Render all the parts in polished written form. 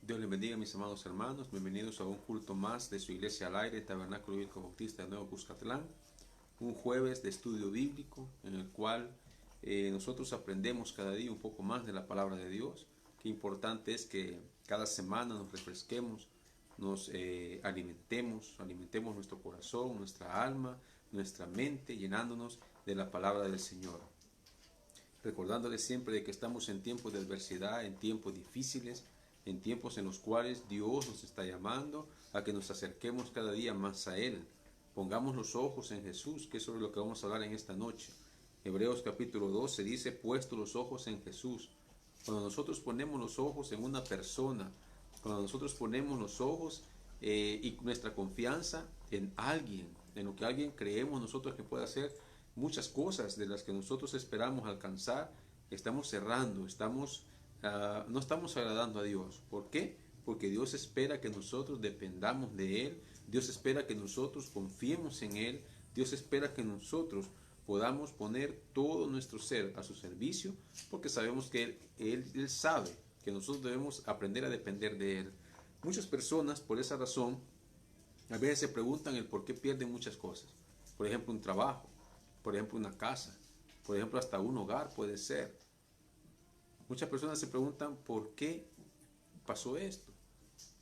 Dios les bendiga, mis amados hermanos. Bienvenidos a un culto más de su iglesia al aire, Tabernáculo Bíblico Bautista de Nuevo Cuscatlán. Un jueves de estudio bíblico en el cual nosotros aprendemos cada día un poco más de la palabra de Dios. Qué importante es que cada semana nos refresquemos, nos alimentemos nuestro corazón, nuestra alma, nuestra mente, llenándonos de la palabra del Señor. Recordándoles siempre de que estamos en tiempos de adversidad, en tiempos difíciles, en tiempos en los cuales Dios nos está llamando a que nos acerquemos cada día más a Él. Pongamos los ojos en Jesús, que es sobre lo que vamos a hablar en esta noche. Hebreos capítulo 12 dice, puesto los ojos en Jesús. Cuando nosotros ponemos los ojos en una persona, cuando nosotros ponemos los ojos y nuestra confianza en alguien, en lo que alguien creemos nosotros que puede hacer muchas cosas de las que nosotros esperamos alcanzar, estamos cerrando, no estamos agradando a Dios. ¿Por qué? Porque Dios espera que nosotros dependamos de Él, Dios espera que nosotros confiemos en Él, Dios espera que nosotros podamos poner todo nuestro ser a su servicio, porque sabemos que Él sabe que nosotros debemos aprender a depender de Él. Muchas personas, por esa razón, a veces se preguntan el por qué pierden muchas cosas. Por ejemplo, un trabajo, por ejemplo, una casa, por ejemplo, hasta un hogar puede ser. Muchas personas se preguntan por qué pasó esto.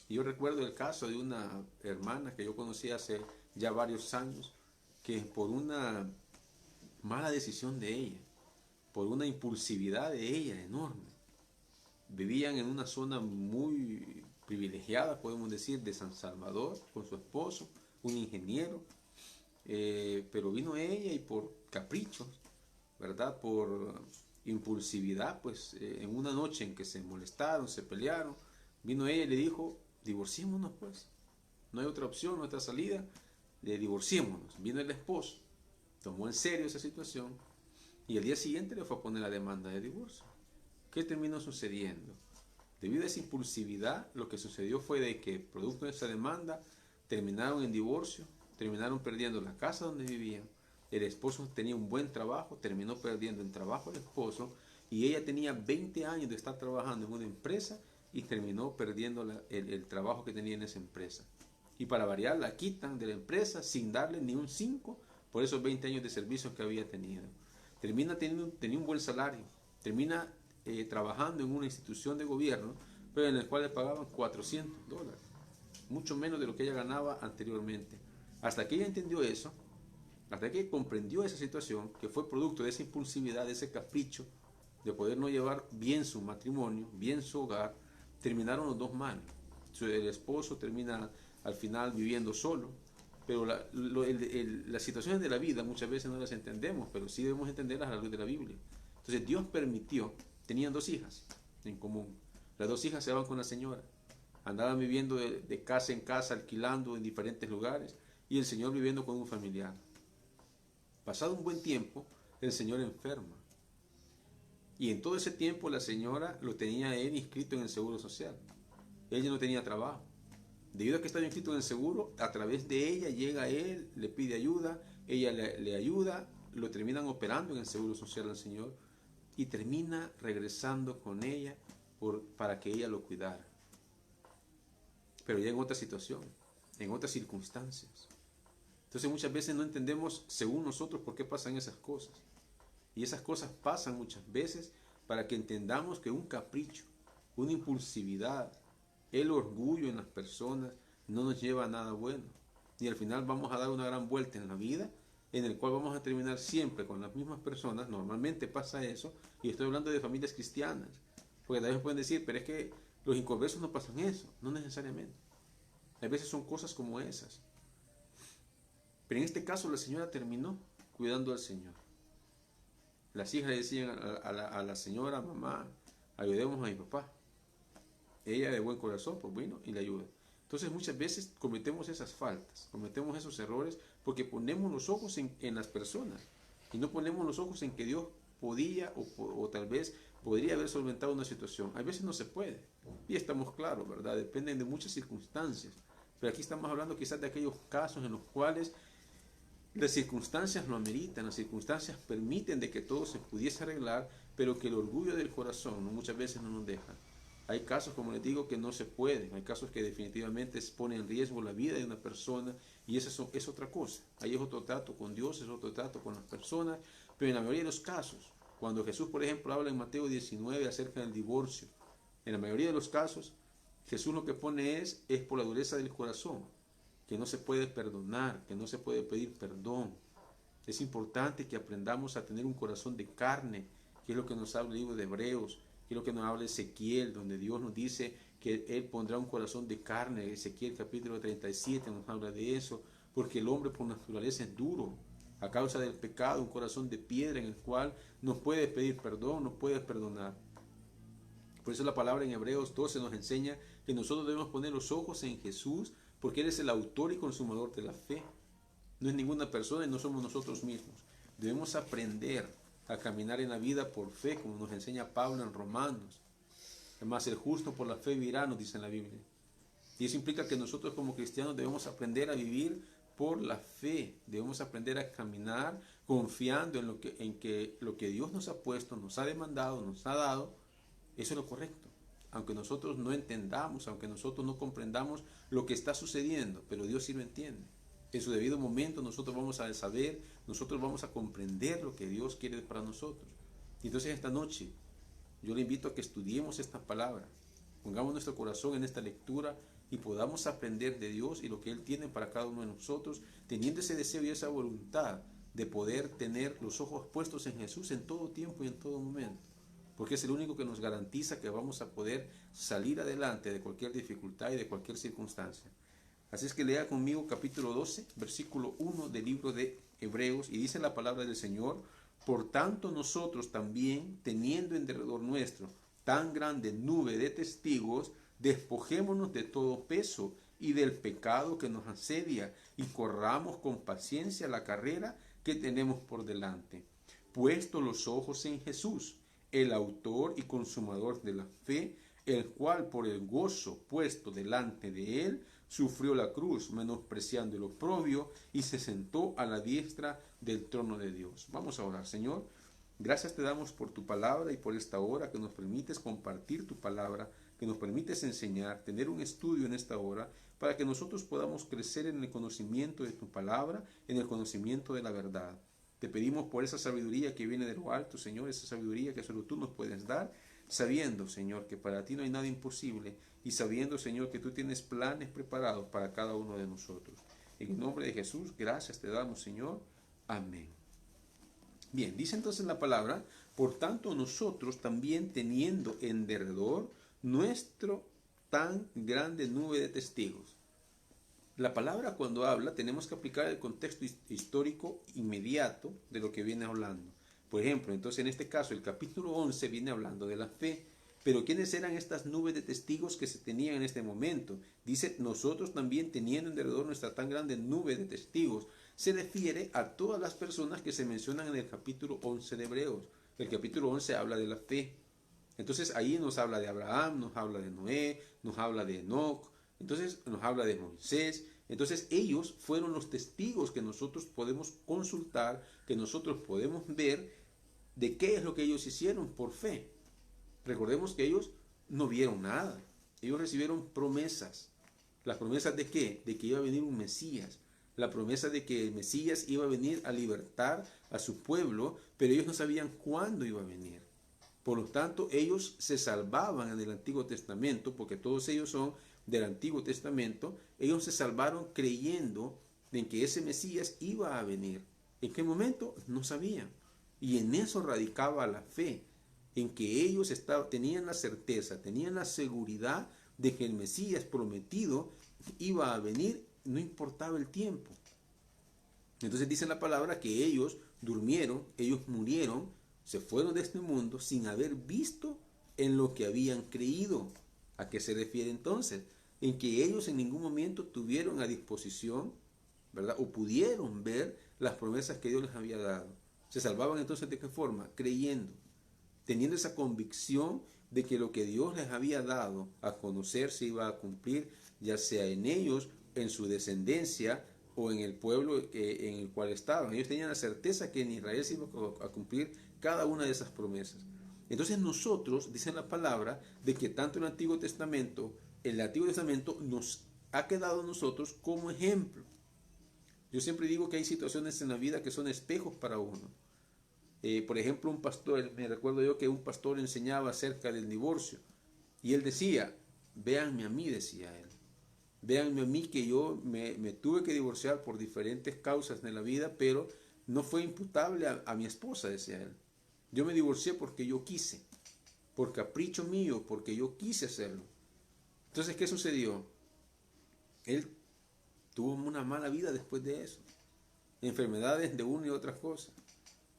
Y yo recuerdo el caso de una hermana que yo conocí hace ya varios años, que por una mala decisión de ella, por una impulsividad de ella enorme, vivían en una zona muy privilegiada, podemos decir, de San Salvador, con su esposo, un ingeniero, pero vino ella y por caprichos, ¿verdad? Por impulsividad, pues en una noche en que se molestaron, se pelearon, vino ella y le dijo, divorciémonos pues, no hay otra opción, no hay otra salida, divorciémonos. Vino el esposo, tomó en serio esa situación y el día siguiente le fue a poner la demanda de divorcio. ¿Qué terminó sucediendo? Debido a esa impulsividad, lo que sucedió fue de que, producto de esa demanda, terminaron en divorcio, terminaron perdiendo la casa donde vivían. El esposo tenía un buen trabajo, terminó perdiendo el trabajo del esposo, y ella tenía 20 años de estar trabajando en una empresa y terminó perdiendo el trabajo que tenía en esa empresa. Y para variar, la quitan de la empresa sin darle ni un 5 por esos 20 años de servicio que había tenido. Tenía un buen salario, termina trabajando en una institución de gobierno, pero en el cual le pagaban $400, mucho menos de lo que ella ganaba anteriormente. Hasta que ella entendió eso, hasta que comprendió esa situación, que fue producto de esa impulsividad, de ese capricho, de poder no llevar bien su matrimonio, bien su hogar, terminaron los dos mal. El esposo termina al final viviendo solo, pero las situaciones de la vida muchas veces no las entendemos, pero sí debemos entenderlas a la luz de la Biblia. Entonces Dios permitió, tenían 2 hijas en común, las 2 hijas se van con la señora, andaban viviendo de casa en casa, alquilando en diferentes lugares, y el señor viviendo con un familiar. Pasado un buen tiempo, el señor enferma. Y en todo ese tiempo la señora lo tenía él inscrito en el Seguro Social. Ella no tenía trabajo. Debido a que estaba inscrito en el seguro, a través de ella llega a él, le pide ayuda, ella le ayuda, lo terminan operando en el Seguro Social al señor y termina regresando con ella para que ella lo cuidara. Pero ya en otra situación, en otras circunstancias. Entonces muchas veces no entendemos según nosotros por qué pasan esas cosas. Y esas cosas pasan muchas veces para que entendamos que un capricho, una impulsividad, el orgullo en las personas no nos lleva a nada bueno. Y al final vamos a dar una gran vuelta en la vida en el cual vamos a terminar siempre con las mismas personas. Normalmente pasa eso, y estoy hablando de familias cristianas. Porque tal vez pueden decir, pero es que los inconversos no pasan eso. No necesariamente. A veces son cosas como esas. Pero en este caso la señora terminó cuidando al Señor. Las hijas le decían a la señora, mamá, ayudemos a mi papá. Ella de buen corazón, pues vino y le ayuda. Entonces muchas veces cometemos esas faltas, cometemos esos errores porque ponemos los ojos en las personas y no ponemos los ojos en que Dios podía o tal vez podría haber solventado una situación. A veces no se puede y estamos claros, ¿verdad? Dependen de muchas circunstancias. Pero aquí estamos hablando quizás de aquellos casos en los cuales las circunstancias lo ameritan, las circunstancias permiten de que todo se pudiese arreglar, pero que el orgullo del corazón muchas veces no nos deja. Hay casos, como les digo, que no se pueden. Hay casos que definitivamente ponen en riesgo la vida de una persona y eso es otra cosa. Ahí es otro trato con Dios, es otro trato con las personas. Pero en la mayoría de los casos, cuando Jesús, por ejemplo, habla en Mateo 19 acerca del divorcio, en la mayoría de los casos, Jesús lo que pone es por la dureza del corazón, que no se puede perdonar, que no se puede pedir perdón. Es importante que aprendamos a tener un corazón de carne, que es lo que nos habla el libro de Hebreos, que es lo que nos habla Ezequiel, donde Dios nos dice que Él pondrá un corazón de carne. Ezequiel capítulo 37 nos habla de eso, porque el hombre por naturaleza es duro, a causa del pecado, un corazón de piedra en el cual no puede pedir perdón, no puede perdonar. Por eso la palabra en Hebreos 12 nos enseña que nosotros debemos poner los ojos en Jesús, porque Él es el autor y consumador de la fe. No es ninguna persona y no somos nosotros mismos. Debemos aprender a caminar en la vida por fe, como nos enseña Pablo en Romanos. Además, el justo por la fe vivirá, nos dice en la Biblia. Y eso implica que nosotros como cristianos debemos aprender a vivir por la fe. Debemos aprender a caminar confiando en que lo que Dios nos ha puesto, nos ha demandado, nos ha dado, eso es lo correcto. Aunque nosotros no entendamos, aunque nosotros no comprendamos lo que está sucediendo, pero Dios sí lo entiende. En su debido momento nosotros vamos a saber, nosotros vamos a comprender lo que Dios quiere para nosotros. Y entonces esta noche yo le invito a que estudiemos esta palabra, pongamos nuestro corazón en esta lectura y podamos aprender de Dios y lo que Él tiene para cada uno de nosotros, teniendo ese deseo y esa voluntad de poder tener los ojos puestos en Jesús en todo tiempo y en todo momento, porque es el único que nos garantiza que vamos a poder salir adelante de cualquier dificultad y de cualquier circunstancia. Así es que lea conmigo capítulo 12, versículo 1 del libro de Hebreos, y dice la palabra del Señor: por tanto nosotros también, teniendo en derredor nuestro tan grande nube de testigos, despojémonos de todo peso y del pecado que nos asedia, y corramos con paciencia la carrera que tenemos por delante, puesto los ojos en Jesús, el autor y consumador de la fe, el cual por el gozo puesto delante de él sufrió la cruz, menospreciando el oprobio, y se sentó a la diestra del trono de Dios. Vamos a orar. Señor, gracias te damos por tu palabra y por esta hora que nos permites compartir tu palabra, que nos permites enseñar, tener un estudio en esta hora, para que nosotros podamos crecer en el conocimiento de tu palabra, en el conocimiento de la verdad. Te pedimos por esa sabiduría que viene de lo alto, Señor, esa sabiduría que solo tú nos puedes dar, sabiendo, Señor, que para ti no hay nada imposible, y sabiendo, Señor, que tú tienes planes preparados para cada uno de nosotros. En el nombre de Jesús, gracias te damos, Señor. Amén. Bien, dice entonces la palabra: por tanto nosotros también, teniendo en derredor nuestro tan grande nube de testigos. La palabra, cuando habla, tenemos que aplicar el contexto histórico inmediato de lo que viene hablando. Por ejemplo, entonces en este caso el capítulo 11 viene hablando de la fe. Pero ¿quiénes eran estas nubes de testigos que se tenían en este momento? Dice: nosotros también, teniendo en derredor nuestra tan grande nube de testigos. Se refiere a todas las personas que se mencionan en el capítulo 11 de Hebreos. El capítulo 11 habla de la fe. Entonces ahí nos habla de Abraham, nos habla de Noé, nos habla de Enoc, entonces nos habla de Moisés. Entonces ellos fueron los testigos que nosotros podemos consultar, que nosotros podemos ver de qué es lo que ellos hicieron por fe. Recordemos que ellos no vieron nada, ellos recibieron promesas. ¿Las promesas de qué? De que iba a venir un Mesías, la promesa de que el Mesías iba a venir a libertar a su pueblo, pero ellos no sabían cuándo iba a venir. Por lo tanto, ellos se salvaban en el Antiguo Testamento, porque todos ellos son del Antiguo Testamento. Ellos se salvaron creyendo en que ese Mesías iba a venir. ¿En qué momento? No sabían. Y en eso radicaba la fe, en que ellos tenían la certeza, tenían la seguridad de que el Mesías prometido iba a venir, no importaba el tiempo. Entonces dice la palabra que ellos durmieron, ellos murieron, se fueron de este mundo sin haber visto en lo que habían creído. ¿A qué se refiere entonces? En que ellos en ningún momento tuvieron a disposición, ¿verdad?, o pudieron ver las promesas que Dios les había dado. ¿Se salvaban entonces de qué forma? Creyendo, teniendo esa convicción de que lo que Dios les había dado a conocer se iba a cumplir, ya sea en ellos, en su descendencia o en el pueblo en el cual estaban. Ellos tenían la certeza que en Israel se iba a cumplir cada una de esas promesas. Entonces nosotros, dice la palabra, de que tanto el Antiguo Testamento nos ha quedado a nosotros como ejemplo. Yo siempre digo que hay situaciones en la vida que son espejos para uno. Por ejemplo, un pastor, me recuerdo yo que un pastor enseñaba acerca del divorcio y él decía, véanme a mí, decía él, véanme a mí que yo me tuve que divorciar por diferentes causas de la vida, pero no fue imputable a mi esposa, decía él. Yo me divorcié porque yo quise, por capricho mío, porque yo quise hacerlo. Entonces, ¿qué sucedió? Él tuvo una mala vida después de eso, enfermedades de una y otras cosas.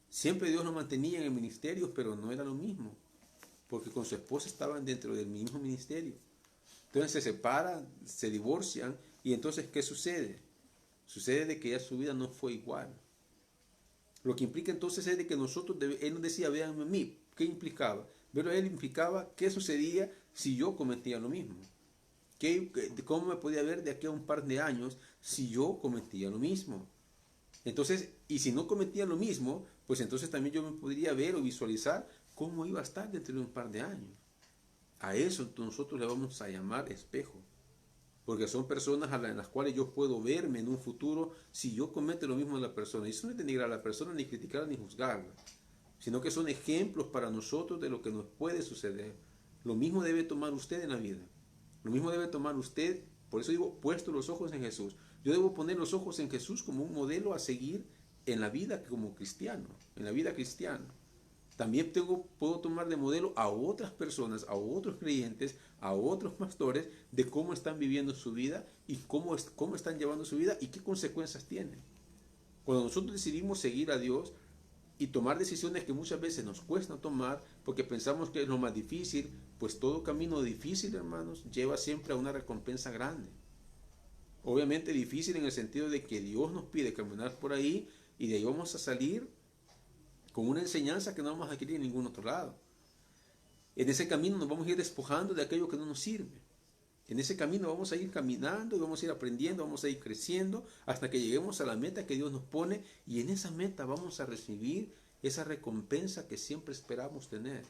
Siempre Dios lo mantenía en el ministerio, pero no era lo mismo, porque con su esposa estaban dentro del mismo ministerio. Entonces se separan, se divorcian, y entonces ¿qué sucede? Sucede de que ya su vida no fue igual. Lo que implica entonces es de que nosotros, él nos decía, véanme a mí, ¿qué implicaba? Pero él implicaba qué sucedía si yo cometía lo mismo. ¿Cómo me podía ver de aquí a un par de años si yo cometía lo mismo? Entonces, y si no cometía lo mismo, pues entonces también yo me podría ver o visualizar cómo iba a estar dentro de un par de años. A eso nosotros le vamos a llamar espejo. Porque son personas en las cuales yo puedo verme en un futuro si yo cometo lo mismo de la persona. Y eso no es denigrar a la persona, ni criticarla, ni juzgarla. Sino que son ejemplos para nosotros de lo que nos puede suceder. Lo mismo debe tomar usted en la vida. Lo mismo debe tomar usted, por eso digo, puesto los ojos en Jesús. Yo debo poner los ojos en Jesús como un modelo a seguir en la vida como cristiano, en la vida cristiana. También puedo tomar de modelo a otras personas, a otros creyentes, a otros pastores, de cómo están viviendo su vida y cómo están llevando su vida y qué consecuencias tienen. Cuando nosotros decidimos seguir a Dios y tomar decisiones que muchas veces nos cuesta tomar porque pensamos que es lo más difícil, pues todo camino difícil, hermanos, lleva siempre a una recompensa grande. Obviamente difícil en el sentido de que Dios nos pide caminar por ahí y de ahí vamos a salir con una enseñanza que no vamos a adquirir en ningún otro lado. En ese camino nos vamos a ir despojando de aquello que no nos sirve. En ese camino vamos a ir caminando y vamos a ir aprendiendo, vamos a ir creciendo hasta que lleguemos a la meta que Dios nos pone y en esa meta vamos a recibir esa recompensa que siempre esperamos tener.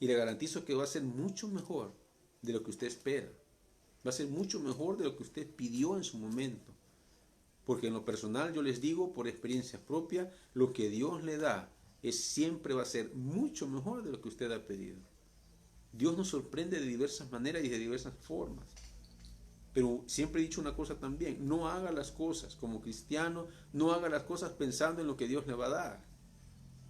Y le garantizo que va a ser mucho mejor de lo que usted espera. Va a ser mucho mejor de lo que usted pidió en su momento. Porque en lo personal yo les digo por experiencia propia, lo que Dios le da siempre va a ser mucho mejor de lo que usted ha pedido. Dios nos sorprende de diversas maneras y de diversas formas. Pero siempre he dicho una cosa también, no haga las cosas como cristiano, no haga las cosas pensando en lo que Dios le va a dar.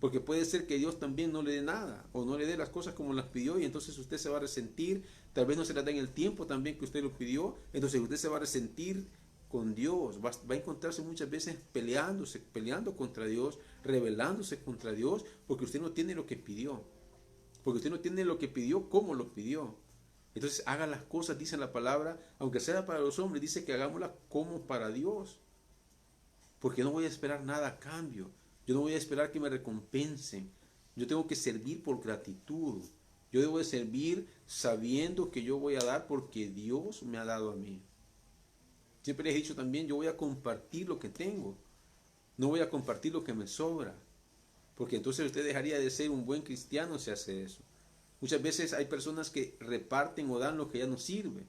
Porque puede ser que Dios también no le dé nada o no le dé las cosas como las pidió y entonces usted se va a resentir, tal vez no se las dé en el tiempo también que usted lo pidió, entonces usted se va a resentir con Dios, va a encontrarse muchas veces peleando contra Dios, rebelándose contra Dios, porque usted no tiene lo que pidió, porque usted no tiene lo que pidió como lo pidió. Entonces haga las cosas, dice la palabra, aunque sea para los hombres, dice que hagámoslas como para Dios, porque no voy a esperar nada a cambio, yo no voy a esperar que me recompensen, yo tengo que servir por gratitud, yo debo de servir sabiendo que yo voy a dar porque Dios me ha dado a mí. Siempre les he dicho también, yo voy a compartir lo que tengo, no voy a compartir lo que me sobra, porque entonces usted dejaría de ser un buen cristiano si hace eso. Muchas veces hay personas que reparten o dan lo que ya no sirve,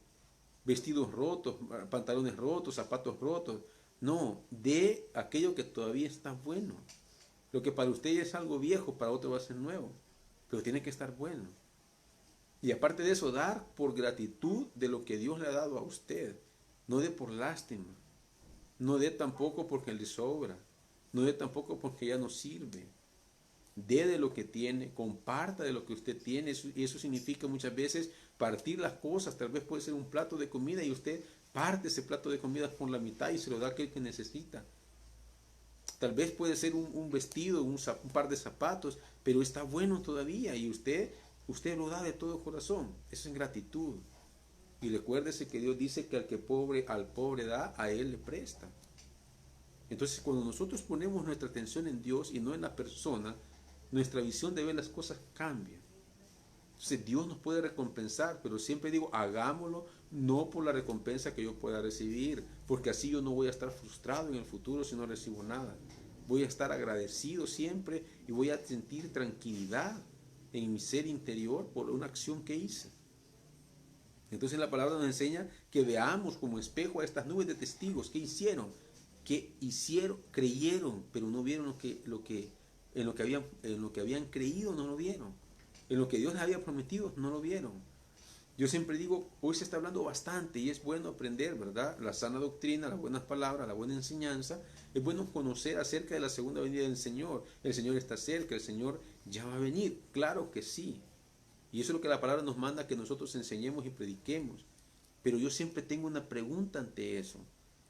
vestidos rotos, pantalones rotos, zapatos rotos. No, dé aquello que todavía está bueno. Lo que para usted es algo viejo, para otro va a ser nuevo, pero tiene que estar bueno. Y aparte de eso, dar por gratitud de lo que Dios le ha dado a usted. No dé por lástima, no dé tampoco porque le sobra, no dé tampoco porque ya no sirve. Dé de lo que tiene, comparta de lo que usted tiene, y eso significa muchas veces partir las cosas. Tal vez puede ser un plato de comida y usted parte ese plato de comida por la mitad y se lo da a aquel que necesita. Tal vez puede ser un vestido, un par de zapatos, pero está bueno todavía y usted lo da de todo corazón. Eso es gratitud. Y recuérdese que Dios dice que al pobre da, a él le presta. Entonces, cuando nosotros ponemos nuestra atención en Dios y no en la persona, nuestra visión de ver las cosas cambia. Entonces, Dios nos puede recompensar, pero siempre digo, hagámoslo no por la recompensa que yo pueda recibir, porque así yo no voy a estar frustrado en el futuro si no recibo nada. Voy a estar agradecido siempre y voy a sentir tranquilidad en mi ser interior por una acción que hice. Entonces la palabra nos enseña que veamos como espejo a estas nubes de testigos. ¿Qué hicieron? ¿Qué hicieron? Creyeron, pero no vieron en lo que habían creído, no lo vieron. En lo que Dios les había prometido, no lo vieron. Yo siempre digo, hoy se está hablando bastante y es bueno aprender, ¿verdad? La sana doctrina, las buenas palabras, la buena enseñanza. Es bueno conocer acerca de la segunda venida del Señor. El Señor está cerca, el Señor ya va a venir. Claro que sí. Y eso es lo que la palabra nos manda, que nosotros enseñemos y prediquemos. Pero yo siempre tengo una pregunta ante eso.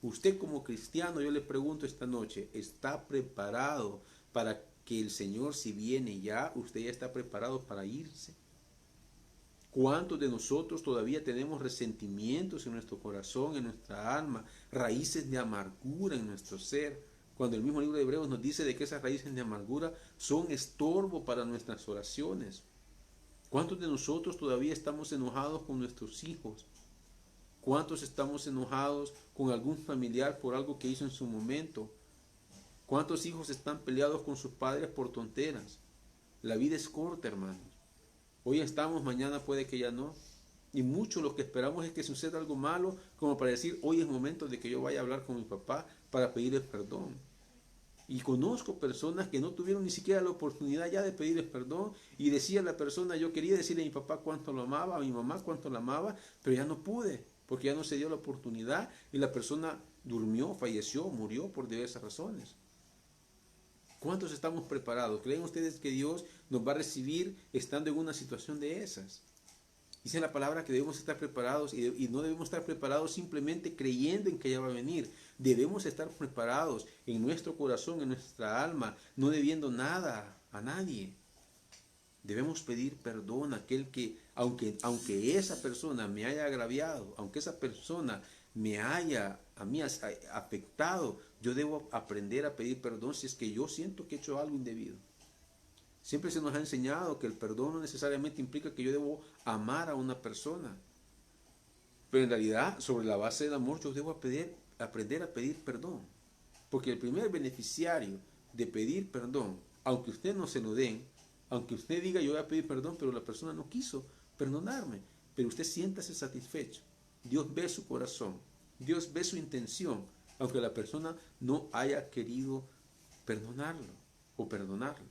Usted como cristiano, yo le pregunto esta noche, ¿está preparado para que el Señor, si viene ya, usted ya está preparado para irse? ¿Cuántos de nosotros todavía tenemos resentimientos en nuestro corazón, en nuestra alma, raíces de amargura en nuestro ser? Cuando el mismo libro de Hebreos nos dice de que esas raíces de amargura son estorbo para nuestras oraciones. ¿Cuántos de nosotros todavía estamos enojados con nuestros hijos? ¿Cuántos estamos enojados con algún familiar por algo que hizo en su momento? ¿Cuántos hijos están peleados con sus padres por tonteras? La vida es corta, hermanos. Hoy estamos, mañana puede que ya no. Y mucho lo que esperamos es que suceda algo malo, como para decir, hoy es momento de que yo vaya a hablar con mi papá para pedirle perdón. Y conozco personas que no tuvieron ni siquiera la oportunidad ya de pedirle perdón, y decía la persona, yo quería decirle a mi papá cuánto lo amaba, a mi mamá cuánto lo amaba, pero ya no pude, porque ya no se dio la oportunidad, y la persona durmió, falleció, murió por diversas razones. ¿Cuántos estamos preparados? ¿Creen ustedes que Dios nos va a recibir estando en una situación de esas? Dice la palabra que debemos estar preparados y no debemos estar preparados simplemente creyendo en que ya va a venir. Debemos estar preparados en nuestro corazón, en nuestra alma, no debiendo nada a nadie. Debemos pedir perdón a aquel que, aunque esa persona me haya agraviado, aunque esa persona me haya a mí afectado, yo debo aprender a pedir perdón si es que yo siento que he hecho algo indebido. Siempre se nos ha enseñado que el perdón no necesariamente implica que yo debo amar a una persona. Pero en realidad, sobre la base del amor, yo debo aprender a pedir perdón. Porque el primer beneficiario de pedir perdón, aunque usted no se lo den, aunque usted diga yo voy a pedir perdón, pero la persona no quiso perdonarme, pero usted siéntase satisfecho. Dios ve su corazón, Dios ve su intención, aunque la persona no haya querido perdonarlo o perdonarla.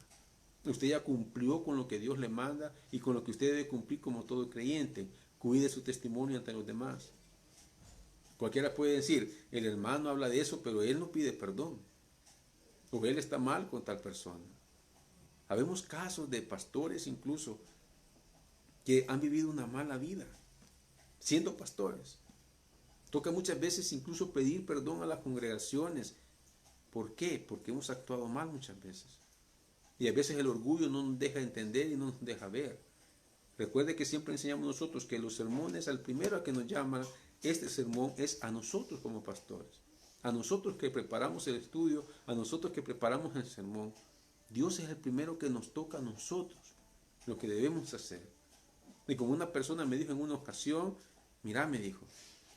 Usted ya cumplió con lo que Dios le manda y con lo que usted debe cumplir como todo creyente. Cuide su testimonio ante los demás. Cualquiera puede decir, el hermano habla de eso, pero él no pide perdón. O él está mal con tal persona. Habemos casos de pastores incluso que han vivido una mala vida, siendo pastores. Toca muchas veces incluso pedir perdón a las congregaciones. ¿Por qué? Porque hemos actuado mal muchas veces. Y a veces el orgullo no nos deja entender y no nos deja ver. Recuerde que siempre enseñamos nosotros que los sermones, al primero a que nos llama este sermón es a nosotros como pastores. A nosotros que preparamos el estudio, a nosotros que preparamos el sermón. Dios es el primero que nos toca a nosotros lo que debemos hacer. Y como una persona me dijo en una ocasión, mira, me dijo,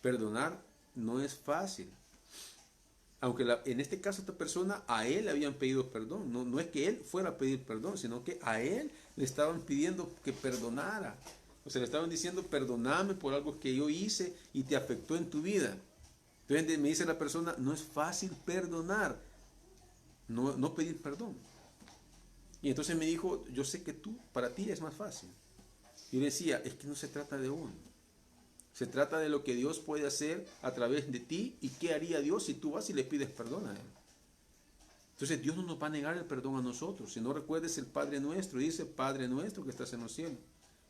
perdonar no es fácil. Aunque en este caso esta persona, a él le habían pedido perdón. No es que él fuera a pedir perdón, sino que a él le estaban pidiendo que perdonara. O sea, le estaban diciendo, perdóname por algo que yo hice y te afectó en tu vida. Entonces me dice la persona, no es fácil perdonar, no pedir perdón. Y entonces me dijo, yo sé que para ti es más fácil. Y yo decía, es que no se trata de uno. Se trata de lo que Dios puede hacer a través de ti y qué haría Dios si tú vas y le pides perdón a Él. Entonces Dios no nos va a negar el perdón a nosotros. Si no recuerdes el Padre Nuestro, dice Padre Nuestro que estás en los cielos.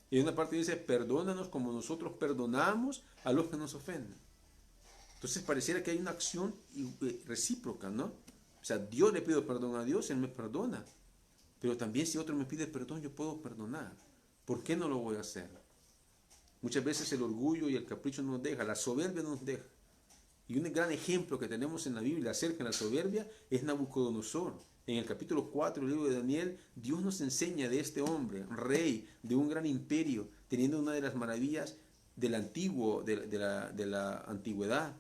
Y en una parte dice, perdónanos como nosotros perdonamos a los que nos ofenden. Entonces pareciera que hay una acción recíproca, ¿no? O sea, Dios le pido perdón a Dios, Él me perdona. Pero también si otro me pide perdón, yo puedo perdonar. ¿Por qué no lo voy a hacer? Muchas veces el orgullo y el capricho nos deja, la soberbia nos deja. Y un gran ejemplo que tenemos en la Biblia acerca de la soberbia es Nabucodonosor. En el capítulo 4 del libro de Daniel, Dios nos enseña de este hombre, rey de un gran imperio, teniendo una de las maravillas del antiguo, de la antigüedad,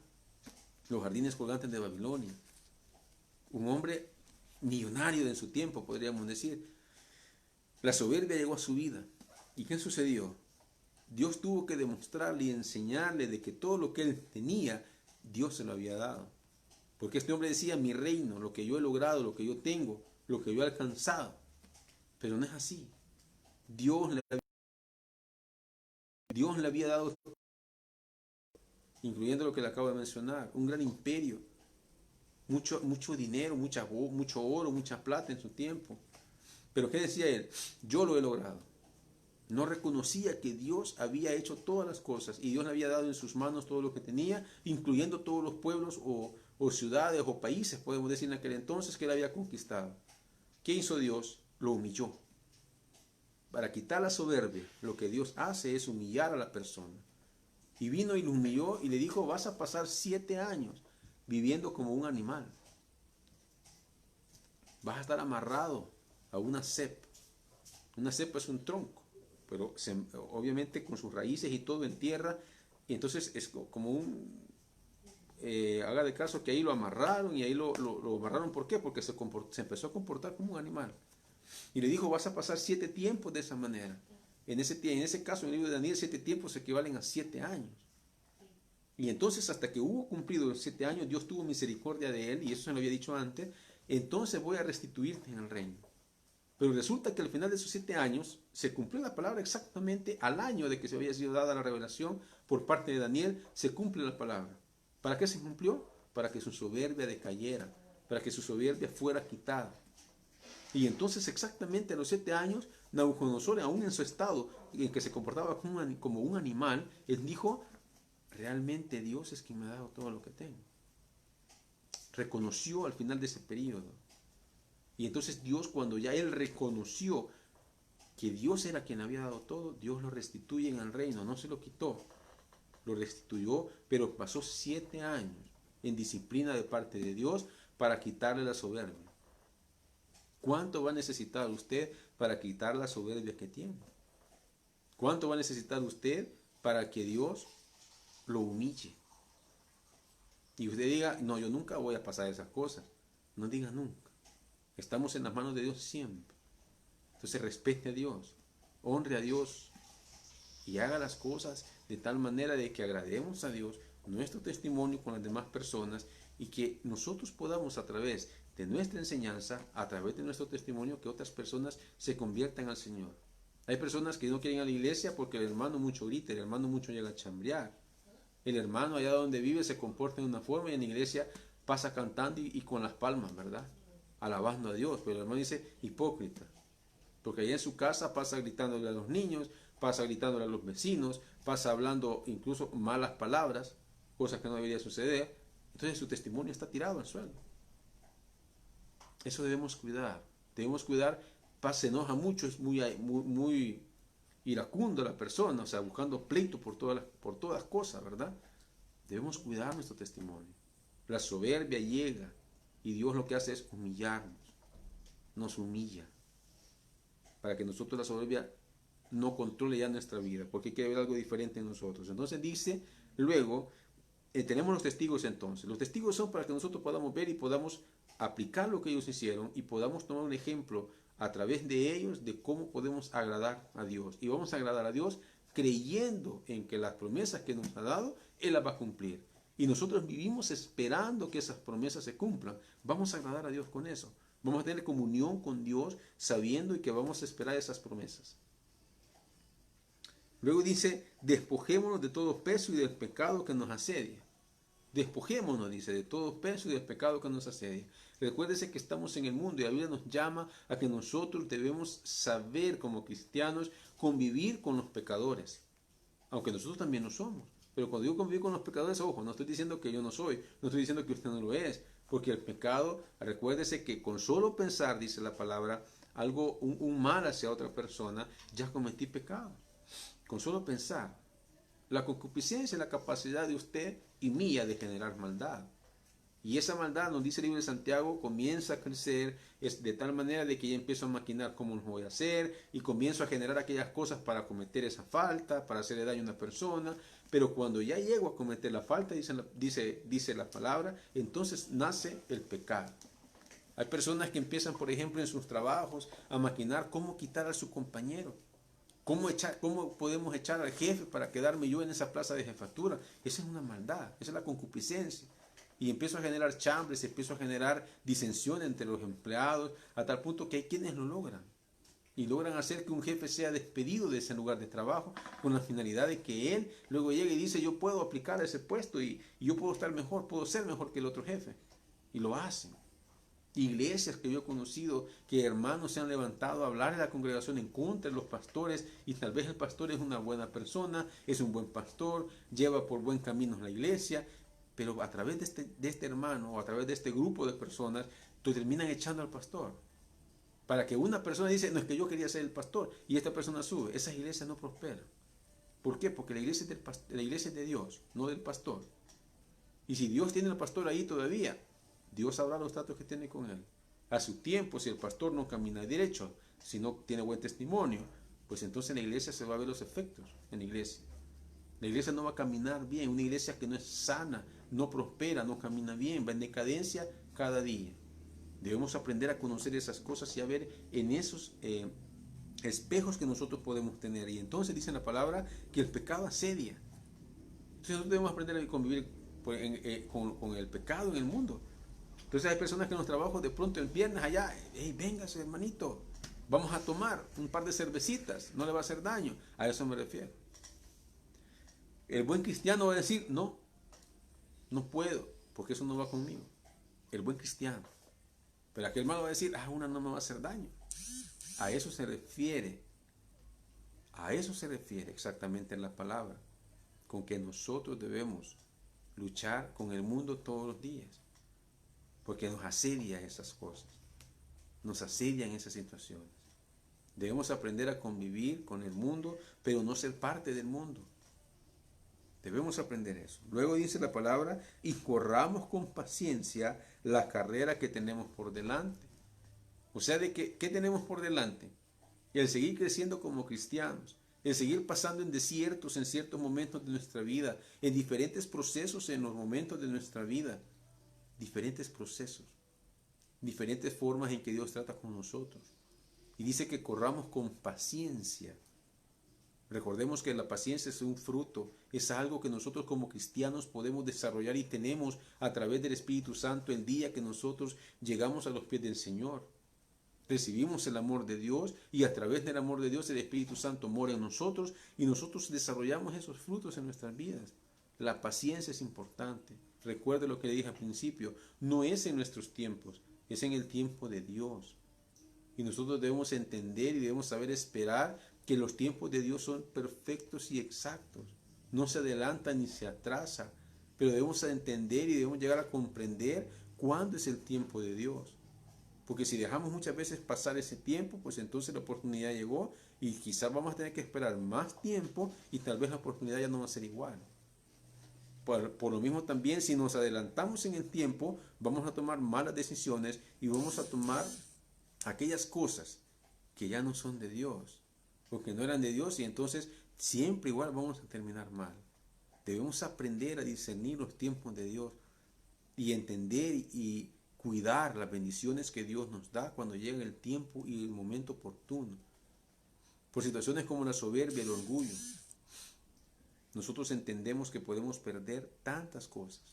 los jardines colgantes de Babilonia. Un hombre millonario en su tiempo, podríamos decir. La soberbia llegó a su vida. ¿Y qué sucedió? Dios tuvo que demostrarle y enseñarle de que todo lo que él tenía, Dios se lo había dado. Porque este hombre decía, mi reino, lo que yo he logrado, lo que yo tengo, lo que yo he alcanzado. Pero no es así. Dios le había dado, incluyendo lo que le acabo de mencionar, un gran imperio, mucho dinero, mucho oro, mucha plata en su tiempo. Pero ¿qué decía él? Yo lo he logrado. No reconocía que Dios había hecho todas las cosas y Dios le había dado en sus manos todo lo que tenía, incluyendo todos los pueblos o ciudades o países, podemos decir en aquel entonces, que él había conquistado. ¿Qué hizo Dios? Lo humilló. Para quitar la soberbia, lo que Dios hace es humillar a la persona. Y vino y lo humilló y le dijo, vas a pasar 7 años viviendo como un animal. Vas a estar amarrado a una cepa. Una cepa es un tronco, pero obviamente con sus raíces y todo en tierra. Y entonces es como haga de caso que ahí lo amarraron y ahí lo amarraron. ¿Por qué? Porque se empezó a comportar como un animal. Y le dijo, vas a pasar 7 tiempos de esa manera. En ese caso, en el libro de Daniel, 7 tiempos equivalen a 7 años. Y entonces, hasta que hubo cumplido los 7 años, Dios tuvo misericordia de él, y eso se lo había dicho antes, entonces voy a restituirte en el reino. Pero resulta que al final de esos 7 años, se cumplió la palabra exactamente al año de que se había sido dada la revelación por parte de Daniel, se cumple la palabra. ¿Para qué se cumplió? Para que su soberbia decayera, para que su soberbia fuera quitada. Y entonces exactamente a los 7 años, Nabucodonosor, aún en su estado en que se comportaba como un animal, él dijo, realmente Dios es quien me ha dado todo lo que tengo. Reconoció al final de ese periodo. Y entonces Dios, cuando ya él reconoció que Dios era quien había dado todo, Dios lo restituye en el reino, no se lo quitó. Lo restituyó, pero pasó 7 años en disciplina de parte de Dios para quitarle la soberbia. ¿Cuánto va a necesitar usted para quitar la soberbia que tiene? ¿Cuánto va a necesitar usted para que Dios lo humille? Y usted diga, no, yo nunca voy a pasar esas cosas. No diga nunca. Estamos en las manos de Dios siempre. Entonces respete a Dios, honre a Dios y haga las cosas de tal manera de que agrademos a Dios, nuestro testimonio con las demás personas, y que nosotros podamos, a través de nuestra enseñanza, a través de nuestro testimonio, que otras personas se conviertan al Señor. Hay personas que no quieren ir a la iglesia porque el hermano mucho grita, el hermano mucho llega a chambrear. El hermano allá donde vive se comporta de una forma y en la iglesia pasa cantando y con las palmas, ¿verdad? Alabando a Dios. Pero el hermano dice, hipócrita. Porque allá en su casa pasa gritándole a los niños, pasa gritándole a los vecinos, pasa hablando incluso malas palabras, cosas que no debería suceder. Entonces su testimonio está tirado al suelo. Eso debemos cuidar. Debemos cuidar. Se enoja mucho, es muy iracundo la persona, o sea, buscando pleito por todas cosas, ¿verdad? Debemos cuidar nuestro testimonio. La soberbia llega y Dios lo que hace es humillarnos. Nos humilla. Para que nosotros la soberbia no controle ya nuestra vida, porque quiere ver algo diferente en nosotros. Entonces dice, luego, tenemos los testigos entonces. Los testigos son para que nosotros podamos ver y podamos aplicar lo que ellos hicieron y podamos tomar un ejemplo a través de ellos de cómo podemos agradar a Dios. Y vamos a agradar a Dios creyendo en que las promesas que nos ha dado, Él las va a cumplir. Y nosotros vivimos esperando que esas promesas se cumplan. Vamos a agradar a Dios con eso. Vamos a tener comunión con Dios sabiendo y que vamos a esperar esas promesas. Luego dice, despojémonos de todo peso y del pecado que nos asedia. Despojémonos, dice, de todo peso y del pecado que nos asedia. Recuérdese que estamos en el mundo y la Biblia nos llama a que nosotros debemos saber como cristianos convivir con los pecadores. Aunque nosotros también lo somos. Pero cuando digo convivir con los pecadores, ojo, no estoy diciendo que yo no soy, no estoy diciendo que usted no lo es. Porque el pecado, recuérdese que con solo pensar, dice la palabra, un mal hacia otra persona, ya cometí pecado. Con solo pensar. La concupiscencia es la capacidad de usted y mía de generar maldad. Y esa maldad, nos dice el libro de Santiago, comienza a crecer de tal manera de que ya empiezo a maquinar cómo lo voy a hacer y comienzo a generar aquellas cosas para cometer esa falta, para hacerle daño a una persona. Pero cuando ya llego a cometer la falta, dice la palabra, entonces nace el pecado. Hay personas que empiezan, por ejemplo, en sus trabajos a maquinar cómo quitar a su compañero. ¿Cómo podemos echar al jefe para quedarme yo en esa plaza de jefatura? Esa es una maldad, esa es la concupiscencia. Y empiezo a generar chambres, empiezo a generar disensión entre los empleados, a tal punto que hay quienes lo logran. Y logran hacer que un jefe sea despedido de ese lugar de trabajo con la finalidad de que él luego llegue y dice, yo puedo aplicar a ese puesto y yo puedo estar mejor, puedo ser mejor que el otro jefe. Y lo hacen. Iglesias que yo he conocido, que hermanos se han levantado a hablar de la congregación en contra de los pastores, y tal vez el pastor es una buena persona, es un buen pastor, lleva por buen camino la iglesia, pero a través de este hermano o a través de este grupo de personas, terminan echando al pastor. Para que una persona dice, no, es que yo quería ser el pastor, y esta persona sube, esas iglesias no prosperan. ¿Por qué? Porque la iglesia es de Dios, no del pastor. Y si Dios tiene al pastor ahí todavía, Dios sabrá los tratos que tiene con él. A su tiempo, si el pastor no camina derecho, si no tiene buen testimonio, pues entonces en la iglesia se va a ver los efectos en la iglesia. La iglesia no va a caminar bien, una iglesia que no es sana, no prospera, no camina bien, va en decadencia cada día. Debemos aprender a conocer esas cosas y a ver en esos espejos que nosotros podemos tener. Y entonces dice la palabra que el pecado asedia. Entonces nosotros debemos aprender a convivir con el pecado en el mundo. Entonces hay personas que en los trabajos de pronto el viernes allá, hey, véngase hermanito, vamos a tomar un par de cervecitas, no le va a hacer daño. A eso me refiero. El buen cristiano va a decir, no, no puedo, porque eso no va conmigo. El buen cristiano. Pero aquel hermano va a decir, una no me va a hacer daño. A eso se refiere exactamente en la palabra, con que nosotros debemos luchar con el mundo todos los días. Porque nos asedia esas cosas, nos asedian esas situaciones. Debemos aprender a convivir con el mundo, pero no ser parte del mundo. Debemos aprender eso. Luego dice la palabra, y corramos con paciencia la carrera que tenemos por delante. O sea, ¿qué tenemos por delante? El seguir creciendo como cristianos, el seguir pasando en desiertos en ciertos momentos de nuestra vida, en diferentes procesos en los momentos de nuestra vida. Diferentes procesos, diferentes formas en que Dios trata con nosotros. Y dice que corramos con paciencia. Recordemos que la paciencia es un fruto, es algo que nosotros como cristianos podemos desarrollar y tenemos a través del Espíritu Santo el día que nosotros llegamos a los pies del Señor. Recibimos el amor de Dios y a través del amor de Dios el Espíritu Santo mora en nosotros y nosotros desarrollamos esos frutos en nuestras vidas. La paciencia es importante. Recuerde lo que le dije al principio, no es en nuestros tiempos, es en el tiempo de Dios. Y nosotros debemos entender y debemos saber esperar que los tiempos de Dios son perfectos y exactos. No se adelanta ni se atrasa, pero debemos entender y debemos llegar a comprender cuándo es el tiempo de Dios. Porque si dejamos muchas veces pasar ese tiempo, pues entonces la oportunidad llegó y quizás vamos a tener que esperar más tiempo y tal vez la oportunidad ya no va a ser igual. Por lo mismo también, si nos adelantamos en el tiempo, vamos a tomar malas decisiones y vamos a tomar aquellas cosas que ya no son de Dios, o que no eran de Dios, y entonces siempre igual vamos a terminar mal. Debemos aprender a discernir los tiempos de Dios y entender y cuidar las bendiciones que Dios nos da cuando llega el tiempo y el momento oportuno. Por situaciones como la soberbia, el orgullo, nosotros entendemos que podemos perder tantas cosas.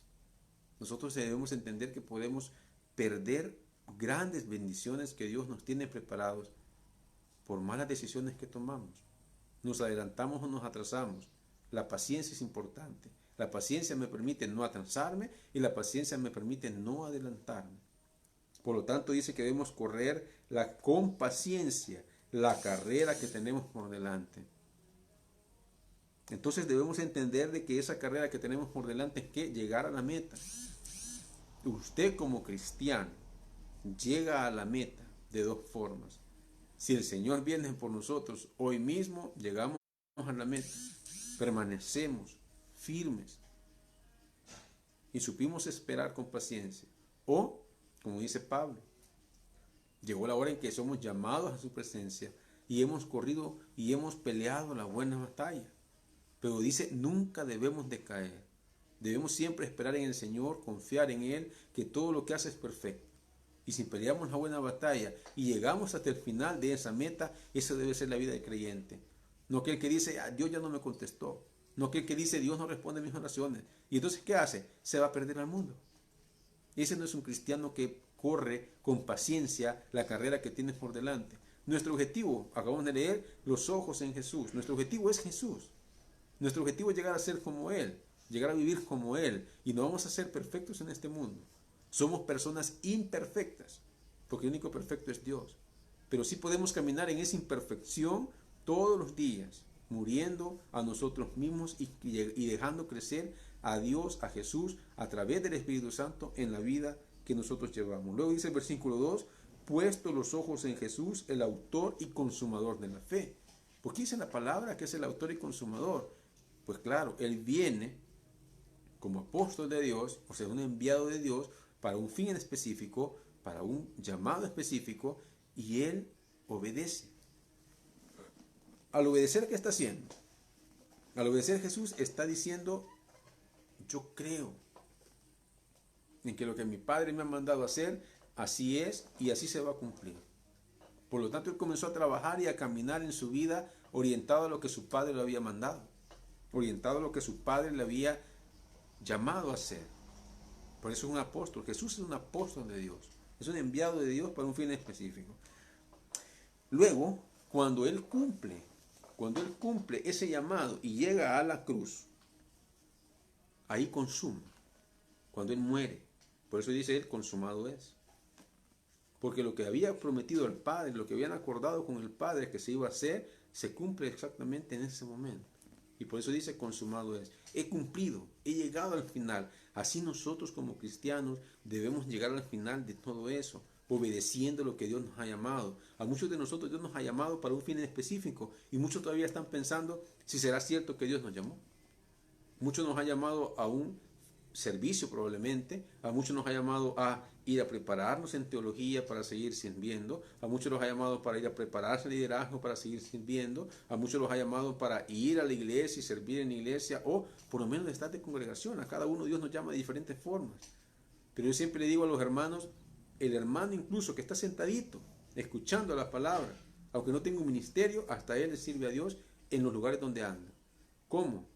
Nosotros debemos entender que podemos perder grandes bendiciones que Dios nos tiene preparados por malas decisiones que tomamos. Nos adelantamos o nos atrasamos. La paciencia es importante. La paciencia me permite no atrasarme y la paciencia me permite no adelantarme. Por lo tanto, dice que debemos correr con paciencia la carrera que tenemos por delante. Entonces debemos entender de que esa carrera que tenemos por delante es que llegar a la meta. Usted como cristiano llega a la meta de dos formas. Si el Señor viene por nosotros, hoy mismo llegamos a la meta. Permanecemos firmes y supimos esperar con paciencia. O, como dice Pablo, llegó la hora en que somos llamados a su presencia y hemos corrido y hemos peleado la buena batalla. Pero dice, nunca debemos de caer. Debemos siempre esperar en el Señor, confiar en Él, que todo lo que hace es perfecto. Y si peleamos la buena batalla y llegamos hasta el final de esa meta, eso debe ser la vida del creyente. No aquel que dice, Dios ya no me contestó. No aquel que dice, Dios no responde a mis oraciones. Y entonces, ¿qué hace? Se va a perder al mundo. Ese no es un cristiano que corre con paciencia la carrera que tiene por delante. Nuestro objetivo, acabamos de leer, los ojos en Jesús. Nuestro objetivo es Jesús. Nuestro objetivo es llegar a ser como Él, llegar a vivir como Él. Y no vamos a ser perfectos en este mundo. Somos personas imperfectas, porque el único perfecto es Dios. Pero sí podemos caminar en esa imperfección todos los días, muriendo a nosotros mismos y dejando crecer a Dios, a Jesús, a través del Espíritu Santo en la vida que nosotros llevamos. Luego dice el versículo 2, puesto los ojos en Jesús, el autor y consumador de la fe. ¿Por qué dice la palabra que es el autor y consumador? Pues claro, Él viene como apóstol de Dios, o sea, un enviado de Dios, para un fin en específico, para un llamado específico, y Él obedece. Al obedecer, ¿qué está haciendo? Al obedecer, Jesús está diciendo, yo creo en que lo que mi Padre me ha mandado a hacer, así es y así se va a cumplir. Por lo tanto, Él comenzó a trabajar y a caminar en su vida orientado a lo que su Padre le había mandado, orientado a lo que su Padre le había llamado a hacer. Por eso es un apóstol. Jesús es un apóstol de Dios. Es un enviado de Dios para un fin específico. Luego, cuando Él cumple ese llamado y llega a la cruz, ahí consuma. Cuando Él muere. Por eso dice Él, consumado es. Porque lo que había prometido el Padre, lo que habían acordado con el Padre que se iba a hacer, se cumple exactamente en ese momento. Y por eso dice, consumado es. He cumplido, he llegado al final. Así nosotros como cristianos debemos llegar al final de todo eso, obedeciendo lo que Dios nos ha llamado. A muchos de nosotros Dios nos ha llamado para un fin específico y muchos todavía están pensando si será cierto que Dios nos llamó. Muchos nos ha llamado a un servicio probablemente, a muchos nos ha llamado a ir a prepararnos en teología para seguir sirviendo, a muchos los ha llamado para ir a prepararse en liderazgo para seguir sirviendo, a muchos los ha llamado para ir a la iglesia y servir en la iglesia o por lo menos estar de congregación. A cada uno Dios nos llama de diferentes formas. Pero yo siempre le digo a los hermanos, el hermano incluso que está sentadito, escuchando la palabra, aunque no tenga un ministerio, hasta él le sirve a Dios en los lugares donde anda. ¿Cómo?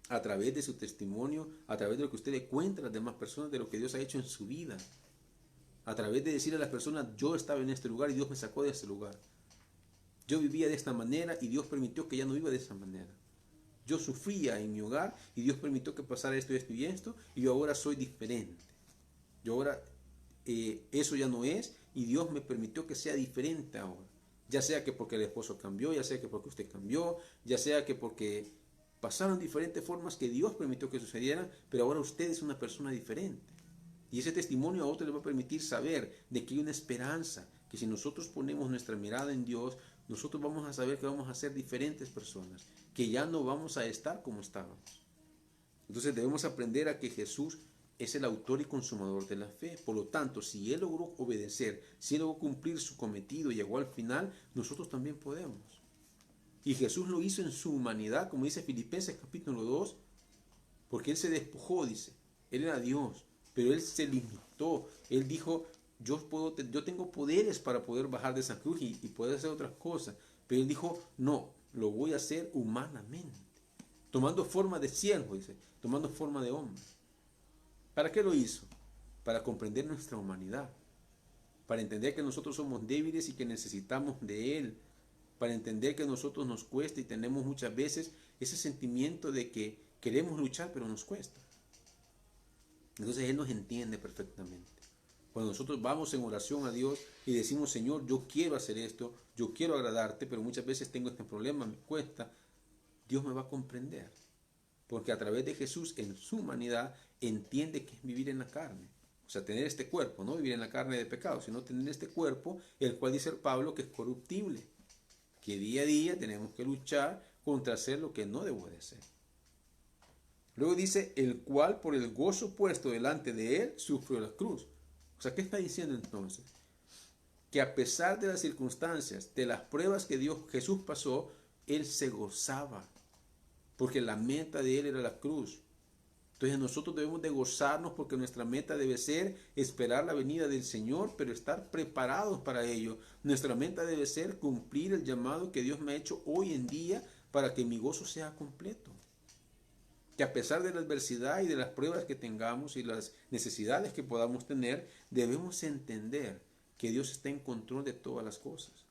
A través de su testimonio, a través de lo que usted le cuenta a las demás personas, de lo que Dios ha hecho en su vida. A través de decirle a las personas, yo estaba en este lugar y Dios me sacó de este lugar. Yo vivía de esta manera y Dios permitió que ya no viva de esa manera. Yo sufría en mi hogar y Dios permitió que pasara esto, esto y esto, y yo ahora soy diferente. Yo ahora, eso ya no es, y Dios me permitió que sea diferente ahora. Ya sea que porque el esposo cambió, ya sea que porque usted cambió, ya sea que porque pasaron diferentes formas que Dios permitió que sucedieran, pero ahora usted es una persona diferente. Y ese testimonio a otro le va a permitir saber de que hay una esperanza, que si nosotros ponemos nuestra mirada en Dios, nosotros vamos a saber que vamos a ser diferentes personas, que ya no vamos a estar como estábamos. Entonces debemos aprender a que Jesús es el autor y consumador de la fe. Por lo tanto, si Él logró obedecer, si Él logró cumplir su cometido y llegó al final, nosotros también podemos. Y Jesús lo hizo en su humanidad, como dice Filipenses capítulo 2, porque Él se despojó, dice. Él era Dios, pero Él se limitó. Él dijo, yo tengo poderes para poder bajar de esa cruz y poder hacer otras cosas. Pero Él dijo, no, lo voy a hacer humanamente. Tomando forma de siervo, dice, tomando forma de hombre. ¿Para qué lo hizo? Para comprender nuestra humanidad. Para entender que nosotros somos débiles y que necesitamos de Él. Para entender que a nosotros nos cuesta y tenemos muchas veces ese sentimiento de que queremos luchar pero nos cuesta. Entonces Él nos entiende perfectamente. Cuando nosotros vamos en oración a Dios y decimos, Señor, yo quiero hacer esto, yo quiero agradarte, pero muchas veces tengo este problema, me cuesta, Dios me va a comprender. Porque a través de Jesús, en su humanidad, entiende que es vivir en la carne. O sea, tener este cuerpo, no vivir en la carne de pecado, sino tener este cuerpo, el cual dice Pablo que es corruptible. Que día a día tenemos que luchar contra hacer lo que no debo de hacer. Luego dice, el cual por el gozo puesto delante de él sufrió la cruz. O sea, ¿qué está diciendo entonces? Que a pesar de las circunstancias, de las pruebas que Jesús pasó, él se gozaba. Porque la meta de él era la cruz. Entonces nosotros debemos de gozarnos porque nuestra meta debe ser esperar la venida del Señor, pero estar preparados para ello. Nuestra meta debe ser cumplir el llamado que Dios me ha hecho hoy en día para que mi gozo sea completo. Que a pesar de la adversidad y de las pruebas que tengamos y las necesidades que podamos tener, debemos entender que Dios está en control de todas las cosas.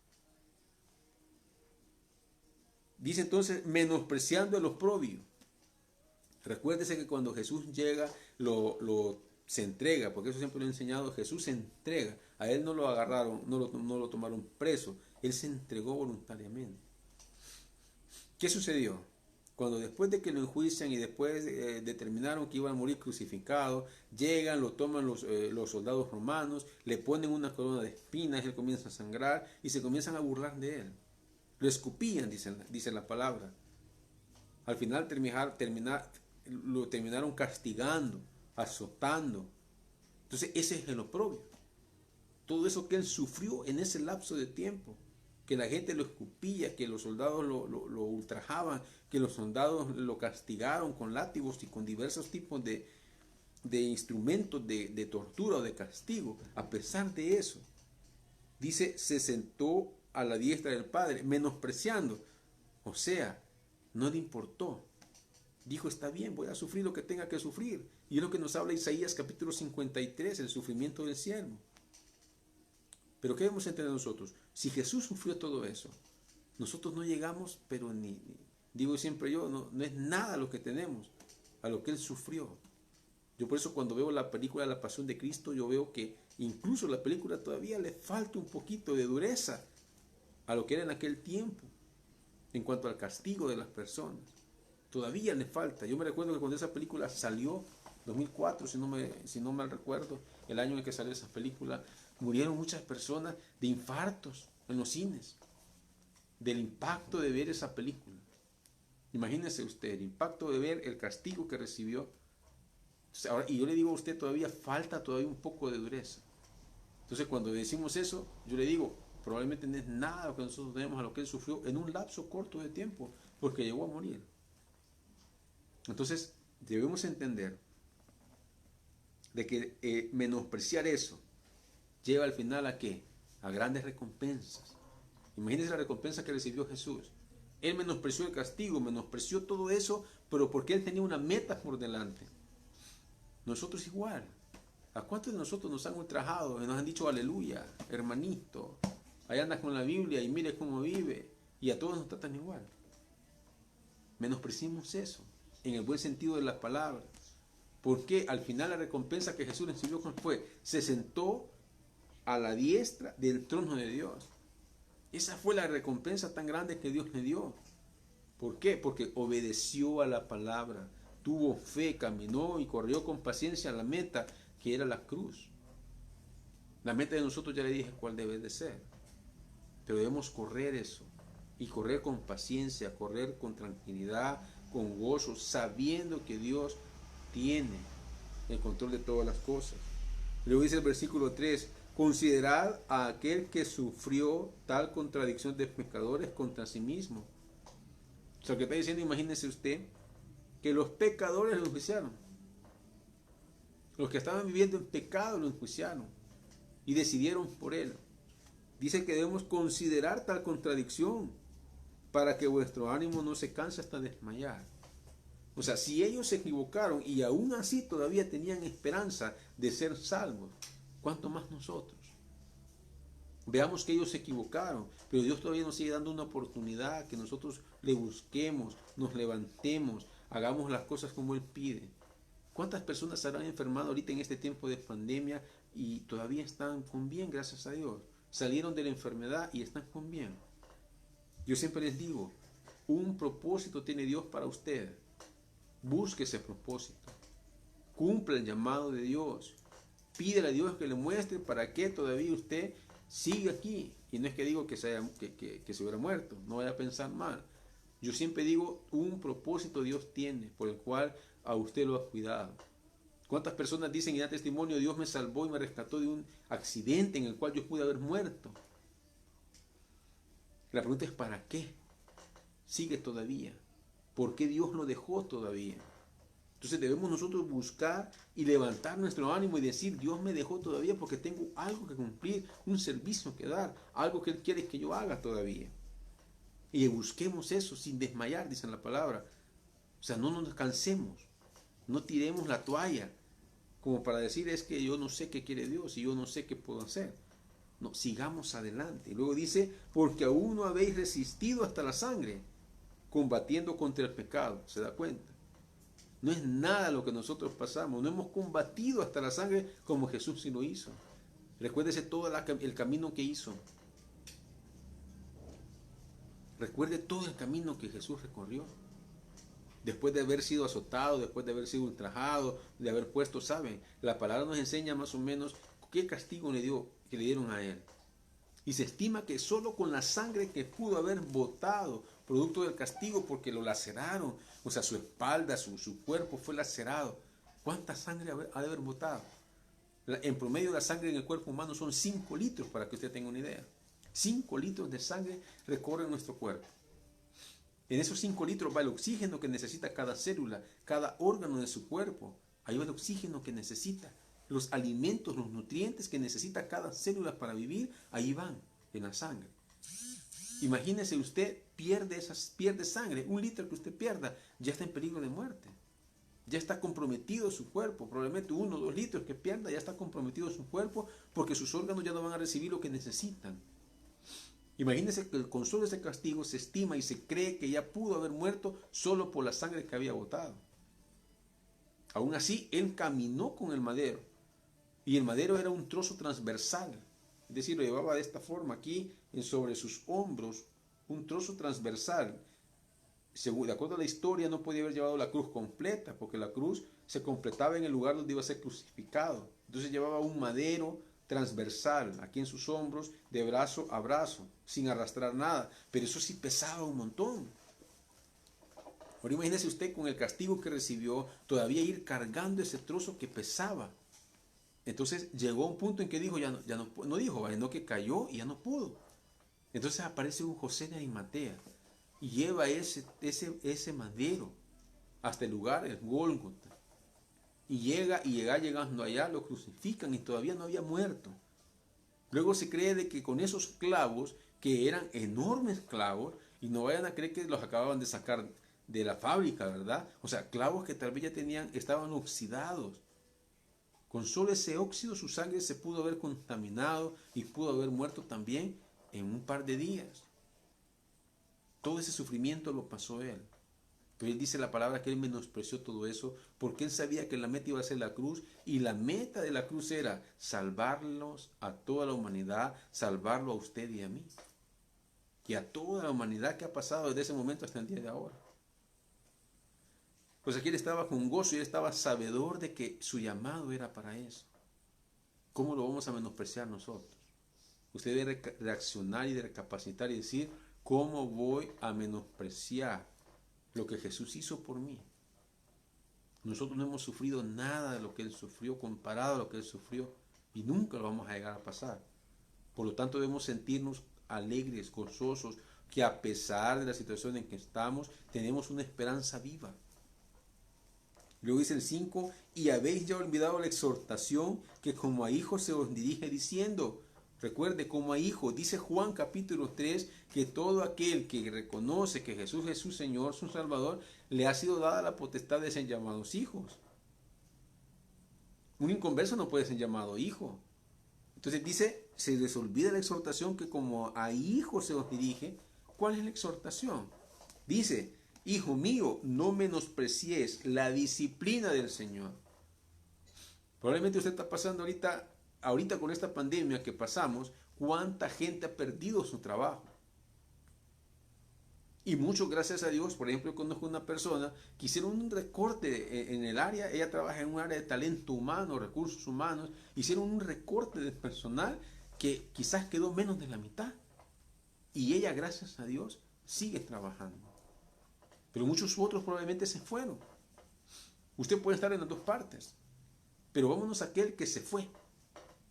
Dice entonces, menospreciando el oprobio. Recuérdese que cuando Jesús llega, se entrega, porque eso siempre lo he enseñado, Jesús se entrega. A él no lo agarraron, no lo tomaron preso, él se entregó voluntariamente. ¿Qué sucedió? Cuando después de que lo enjuician y después determinaron que iba a morir crucificado, llegan, lo toman los soldados romanos, le ponen una corona de espinas, él comienza a sangrar y se comienzan a burlar de él. Lo escupían, dice la palabra. Al final lo terminaron castigando, azotando. Entonces ese es el oprobio. Todo eso que él sufrió en ese lapso de tiempo, que la gente lo escupía, que los soldados lo ultrajaban, que los soldados lo castigaron con látigos y con diversos tipos de instrumentos de tortura o de castigo. A pesar de eso, dice, se sentó a la diestra del Padre, menospreciando. O sea, no le importó. Dijo, está bien, voy a sufrir lo que tenga que sufrir. Y es lo que nos habla Isaías capítulo 53, el sufrimiento del siervo. Pero ¿qué debemos entender nosotros? Si Jesús sufrió todo eso, nosotros no llegamos, pero digo siempre yo, no es nada lo que tenemos a lo que Él sufrió. Yo por eso cuando veo la película La Pasión de Cristo, yo veo que incluso la película todavía le falta un poquito de dureza a lo que era en aquel tiempo, en cuanto al castigo de las personas. Todavía le falta. Yo me recuerdo que cuando esa película salió, 2004, si no mal recuerdo, el año en el que salió esa película, murieron muchas personas de infartos en los cines, del impacto de ver esa película. Imagínese usted, el impacto de ver el castigo que recibió. Ahora, y yo le digo a usted, falta todavía un poco de dureza. Entonces cuando decimos eso, yo le digo, probablemente no es nada lo que nosotros tenemos a lo que él sufrió en un lapso corto de tiempo, porque llegó a morir. Entonces debemos entender de que menospreciar eso lleva al final ¿a qué? A grandes recompensas. Imagínense la recompensa que recibió Jesús. Él menospreció el castigo, menospreció todo eso, pero porque él tenía una meta por delante. Nosotros igual. ¿A cuántos de nosotros nos han ultrajado y nos han dicho aleluya, hermanito? Ahí andas con la Biblia y mire cómo vive. Y a todos nos tratan igual. Menospreciamos eso, en el buen sentido de las palabras. Porque al final la recompensa que Jesús recibió fue, se sentó a la diestra del trono de Dios. Esa fue la recompensa tan grande que Dios le dio. ¿Por qué? Porque obedeció a la palabra, tuvo fe, caminó y corrió con paciencia a la meta, que era la cruz. La meta de nosotros ya le dije cuál debe de ser. Pero debemos correr eso. Y correr con paciencia, correr con tranquilidad, con gozo, sabiendo que Dios tiene el control de todas las cosas. Luego dice el versículo 3, considerad a aquel que sufrió tal contradicción de pecadores contra sí mismo. O sea, lo que está diciendo, imagínese usted, que los pecadores lo enjuiciaron. Los que estaban viviendo en pecado lo enjuiciaron y decidieron por él. Dice que debemos considerar tal contradicción para que vuestro ánimo no se canse hasta desmayar. O sea, si ellos se equivocaron y aún así todavía tenían esperanza de ser salvos, ¿cuánto más nosotros? Veamos que ellos se equivocaron, pero Dios todavía nos sigue dando una oportunidad, que nosotros le busquemos, nos levantemos, hagamos las cosas como Él pide. ¿Cuántas personas se habrán enfermado ahorita en este tiempo de pandemia y todavía están con bien, gracias a Dios? Salieron de la enfermedad y están con bien. Yo siempre les digo, un propósito tiene Dios para usted. Busque ese propósito. Cumpla el llamado de Dios. Pídele a Dios que le muestre para qué todavía usted sigue aquí. Y no es que digo que se hubiera muerto. No vaya a pensar mal. Yo siempre digo, un propósito Dios tiene por el cual a usted lo ha cuidado. ¿Cuántas personas dicen y dan testimonio, Dios me salvó y me rescató de un accidente en el cual yo pude haber muerto? La pregunta es, ¿para qué sigue todavía? ¿Por qué Dios lo dejó todavía? Entonces debemos nosotros buscar y levantar nuestro ánimo y decir, Dios me dejó todavía porque tengo algo que cumplir, un servicio que dar, algo que Él quiere que yo haga todavía. Y busquemos eso sin desmayar, dice la palabra. O sea, no nos cansemos, no tiremos la toalla, como para decir es que yo no sé qué quiere Dios y yo no sé qué puedo hacer. No, sigamos adelante. Y luego dice, porque aún no habéis resistido hasta la sangre, combatiendo contra el pecado. ¿Se da cuenta? No es nada lo que nosotros pasamos. No hemos combatido hasta la sangre como Jesús sí lo hizo. Recuérdese todo el camino que hizo. Recuerde todo el camino que Jesús recorrió. Después de haber sido azotado, después de haber sido ultrajado, de haber puesto, ¿saben? La palabra nos enseña más o menos qué castigo que le dieron a él. Y se estima que solo con la sangre que pudo haber botado, producto del castigo, porque lo laceraron, o sea, su espalda, su cuerpo fue lacerado. ¿Cuánta sangre ha de haber botado? En promedio la sangre en el cuerpo humano son 5 litros, para que usted tenga una idea. 5 litros de sangre recorren nuestro cuerpo. En esos 5 litros va el oxígeno que necesita cada célula, cada órgano de su cuerpo. Ahí va el oxígeno que necesita. Los alimentos, los nutrientes que necesita cada célula para vivir, ahí van, en la sangre. Imagínese usted pierde sangre, 1 litro que usted pierda, ya está en peligro de muerte. Ya está comprometido su cuerpo, probablemente 1 o 2 litros que pierda, ya está comprometido su cuerpo porque sus órganos ya no van a recibir lo que necesitan. Imagínense que con solo ese castigo se estima y se cree que ya pudo haber muerto solo por la sangre que había botado. Aún así, él caminó con el madero. Y el madero era un trozo transversal. Es decir, lo llevaba de esta forma aquí, sobre sus hombros, un trozo transversal. De acuerdo a la historia, no podía haber llevado la cruz completa, porque la cruz se completaba en el lugar donde iba a ser crucificado. Entonces llevaba un madero transversal aquí en sus hombros, de brazo a brazo, sin arrastrar nada. Pero eso sí pesaba un montón. Ahora imagínese usted con el castigo que recibió, todavía ir cargando ese trozo que pesaba. Entonces llegó a un punto en que dijo, no dijo, sino que cayó y ya no pudo. Entonces aparece un José de Arimatea y lleva ese madero hasta el lugar, el Gólgota. Y llegando allá, lo crucifican y todavía no había muerto. Luego se cree de que con esos clavos, que eran enormes clavos, y no vayan a creer que los acababan de sacar de la fábrica, ¿verdad? O sea, clavos que tal vez ya estaban oxidados. Con solo ese óxido su sangre se pudo haber contaminado y pudo haber muerto también en un par de días. Todo ese sufrimiento lo pasó él. Pero él dice la palabra que él menospreció todo eso porque él sabía que la meta iba a ser la cruz y la meta de la cruz era salvarlos a toda la humanidad, salvarlo a usted y a mí. Y a toda la humanidad que ha pasado desde ese momento hasta el día de ahora. Pues aquí él estaba con gozo y él estaba sabedor de que su llamado era para eso. ¿Cómo lo vamos a menospreciar nosotros? Usted debe reaccionar y de recapacitar y decir, ¿cómo voy a menospreciar lo que Jesús hizo por mí? Nosotros no hemos sufrido nada de lo que Él sufrió comparado a lo que Él sufrió y nunca lo vamos a llegar a pasar. Por lo tanto debemos sentirnos alegres, gozosos, que a pesar de la situación en que estamos, tenemos una esperanza viva. Luego dice el 5, y habéis ya olvidado la exhortación que como a hijos se os dirige diciendo. Recuerde, como a hijos, dice Juan capítulo 3, que todo aquel que reconoce que Jesús es su Señor, su Salvador, le ha sido dada la potestad de ser llamados hijos. Un inconverso no puede ser llamado hijo. Entonces dice, se les olvida la exhortación que como a hijos se os dirige. ¿Cuál es la exhortación? Dice, hijo mío, no menosprecies la disciplina del Señor. Probablemente usted está pasando ahorita con esta pandemia que pasamos, cuánta gente ha perdido su trabajo. Y mucho gracias a Dios, por ejemplo, yo conozco una persona que hicieron un recorte en el área, ella trabaja en un área de talento humano, recursos humanos, hicieron un recorte de personal que quizás quedó menos de la mitad. Y ella, gracias a Dios, sigue trabajando. Pero muchos otros probablemente se fueron. Usted puede estar en las dos partes, pero vámonos a aquel que se fue.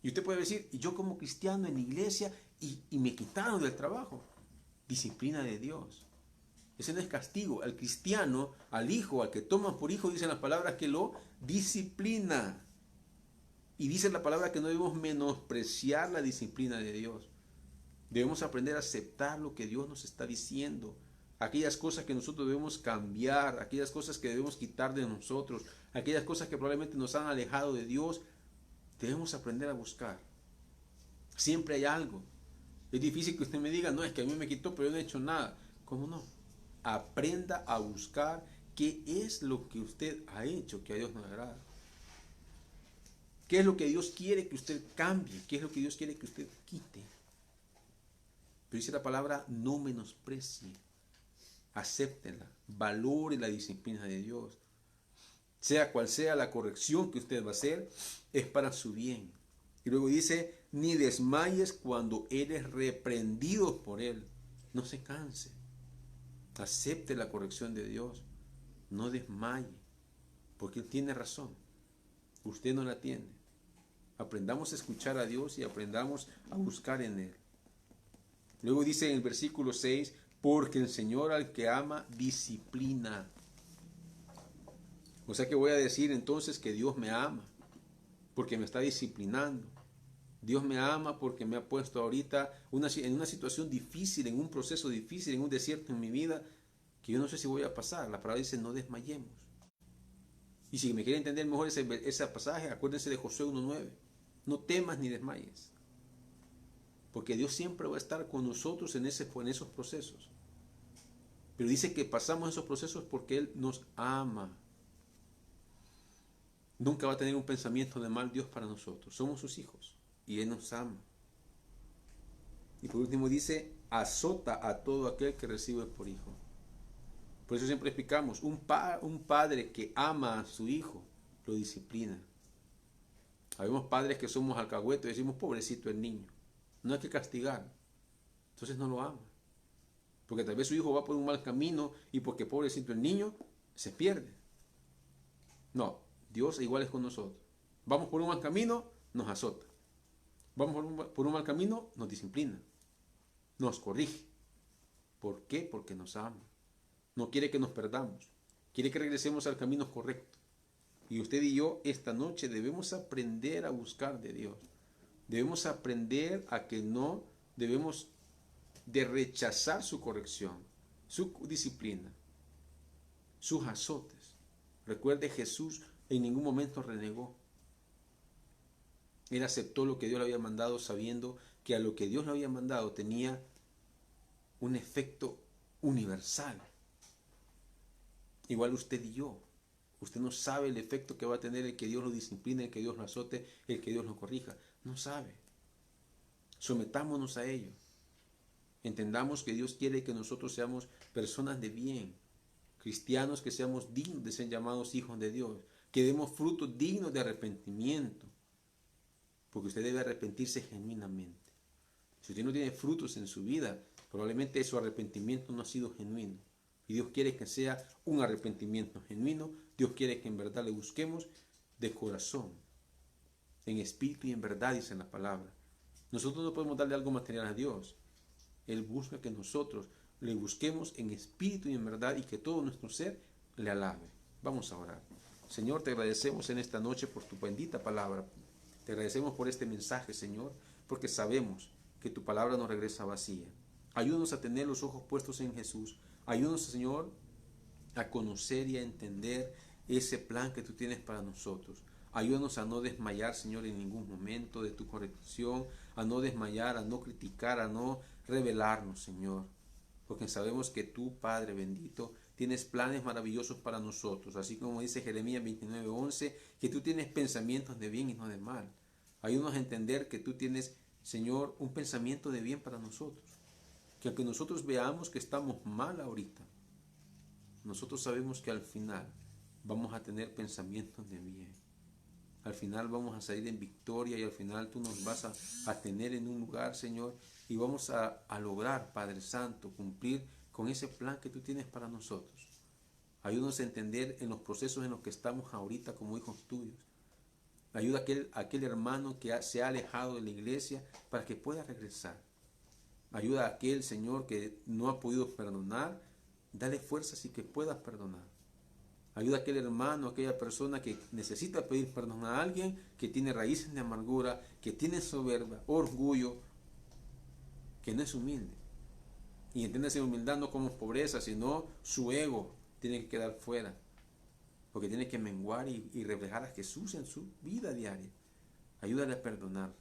Y usted puede decir, y yo como cristiano en la iglesia y me quitaron del trabajo. Disciplina de Dios. Ese no es castigo. Al cristiano, al hijo, al que toman por hijo, dicen las palabras que lo disciplina. Y dice la palabra que no debemos menospreciar la disciplina de Dios. Debemos aprender a aceptar lo que Dios nos está diciendo. Aquellas cosas que nosotros debemos cambiar, aquellas cosas que debemos quitar de nosotros, aquellas cosas que probablemente nos han alejado de Dios, debemos aprender a buscar. Siempre hay algo. Es difícil que usted me diga, no, es que a mí me quitó, pero yo no he hecho nada. ¿Cómo no? Aprenda a buscar qué es lo que usted ha hecho que a Dios no le agrada. ¿Qué es lo que Dios quiere que usted cambie? ¿Qué es lo que Dios quiere que usted quite? Pero dice la palabra, no menosprecie. Acéptela, valore la disciplina de Dios. Sea cual sea la corrección que usted va a hacer, es para su bien. Y luego dice, ni desmayes cuando eres reprendido por Él. No se canse. Acepte la corrección de Dios. No desmaye, porque Él tiene razón. Usted no la tiene. Aprendamos a escuchar a Dios y aprendamos a buscar en Él. Luego dice en el versículo 6, porque el Señor al que ama disciplina. O sea que voy a decir entonces que Dios me ama, porque me está disciplinando. Dios me ama porque me ha puesto ahorita en una situación difícil, en un proceso difícil, en un desierto en mi vida, que yo no sé si voy a pasar. La palabra dice, no desmayemos. Y si me quiere entender mejor ese pasaje, acuérdense de Josué 1:9. No temas ni desmayes. Porque Dios siempre va a estar con nosotros en esos procesos. Pero dice que pasamos esos procesos porque Él nos ama. Nunca va a tener un pensamiento de mal Dios para nosotros. Somos sus hijos y Él nos ama. Y por último dice, azota a todo aquel que recibe por hijo. Por eso siempre explicamos, un padre que ama a su hijo, lo disciplina. Habemos padres que somos alcahuetos y decimos, pobrecito el niño. No hay que castigar. Entonces no lo ama. Porque tal vez su hijo va por un mal camino y porque pobrecito el niño se pierde. No, Dios igual es con nosotros. Vamos por un mal camino, nos azota. Vamos por un mal camino, nos disciplina. Nos corrige. ¿Por qué? Porque nos ama. No quiere que nos perdamos. Quiere que regresemos al camino correcto. Y usted y yo esta noche debemos aprender a buscar de Dios. Debemos aprender a que no debemos de rechazar su corrección, su disciplina, sus azotes. Recuerde, Jesús en ningún momento renegó. Él aceptó lo que Dios le había mandado sabiendo que a lo que Dios le había mandado tenía un efecto universal. Igual usted y yo. Usted no sabe el efecto que va a tener el que Dios lo discipline, el que Dios lo azote, el que Dios lo corrija. No sabe. Sometámonos a ello. Entendamos que Dios quiere que nosotros seamos personas de bien, cristianos que seamos dignos de ser llamados hijos de Dios, que demos frutos dignos de arrepentimiento, porque usted debe arrepentirse genuinamente. Si usted no tiene frutos en su vida, probablemente su arrepentimiento no ha sido genuino. Y Dios quiere que sea un arrepentimiento genuino. Dios quiere que en verdad le busquemos de corazón, en espíritu y en verdad, dice la palabra. Nosotros no podemos darle algo material a Dios. Él busca que nosotros le busquemos en espíritu y en verdad y que todo nuestro ser le alabe. Vamos a orar. Señor, te agradecemos en esta noche por tu bendita palabra. Te agradecemos por este mensaje, Señor, porque sabemos que tu palabra no regresa vacía. Ayúdanos a tener los ojos puestos en Jesús. Ayúdanos, Señor, a conocer y a entender ese plan que tú tienes para nosotros. Ayúdanos a no desmayar, Señor, en ningún momento de tu corrección, a no desmayar, a no criticar, a no rebelarnos, Señor. Porque sabemos que tú, Padre bendito, tienes planes maravillosos para nosotros. Así como dice Jeremías 29:11, que tú tienes pensamientos de bien y no de mal. Ayúdanos a entender que tú tienes, Señor, un pensamiento de bien para nosotros. Que aunque nosotros veamos que estamos mal ahorita, nosotros sabemos que al final vamos a tener pensamientos de bien. Al final vamos a salir en victoria y al final tú nos vas a tener en un lugar, Señor, y vamos a lograr, Padre Santo, cumplir con ese plan que tú tienes para nosotros. Ayúdanos a entender en los procesos en los que estamos ahorita como hijos tuyos. Ayuda a aquel hermano que se ha alejado de la iglesia para que pueda regresar. Ayuda a aquel, Señor, que no ha podido perdonar Dale fuerzas y que puedas perdonar. Ayuda a aquel hermano, a aquella persona que necesita pedir perdón a alguien que tiene raíces de amargura, que tiene soberbia, orgullo, que no es humilde. Y entiéndase humildad no como pobreza, sino su ego tiene que quedar fuera. Porque tiene que menguar y reflejar a Jesús en su vida diaria. Ayúdale a perdonar.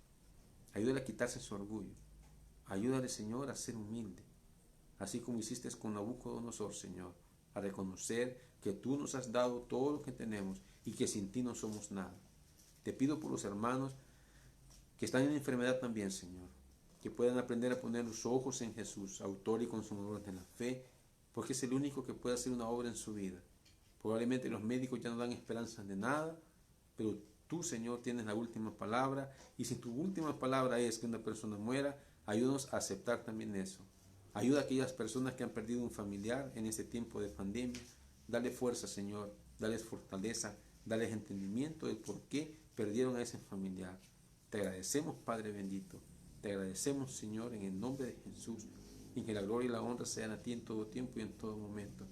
Ayúdale a quitarse su orgullo. Ayúdale, Señor, a ser humilde. Así como hiciste con Nabucodonosor, Señor. A reconocer que tú nos has dado todo lo que tenemos y que sin ti no somos nada. Te pido por los hermanos que están en enfermedad también, Señor. Que puedan aprender a poner los ojos en Jesús, autor y consumador de la fe, porque es el único que puede hacer una obra en su vida. Probablemente los médicos ya no dan esperanza de nada, pero tú, Señor, tienes la última palabra, y si tu última palabra es que una persona muera, ayúdanos a aceptar también eso. Ayuda a aquellas personas que han perdido un familiar en este tiempo de pandemia. Dale fuerza, Señor, dales fortaleza, dales entendimiento del por qué perdieron a ese familiar. Te agradecemos, Padre bendito. Te agradecemos, Señor, en el nombre de Jesús, y que la gloria y la honra sean a ti en todo tiempo y en todo momento.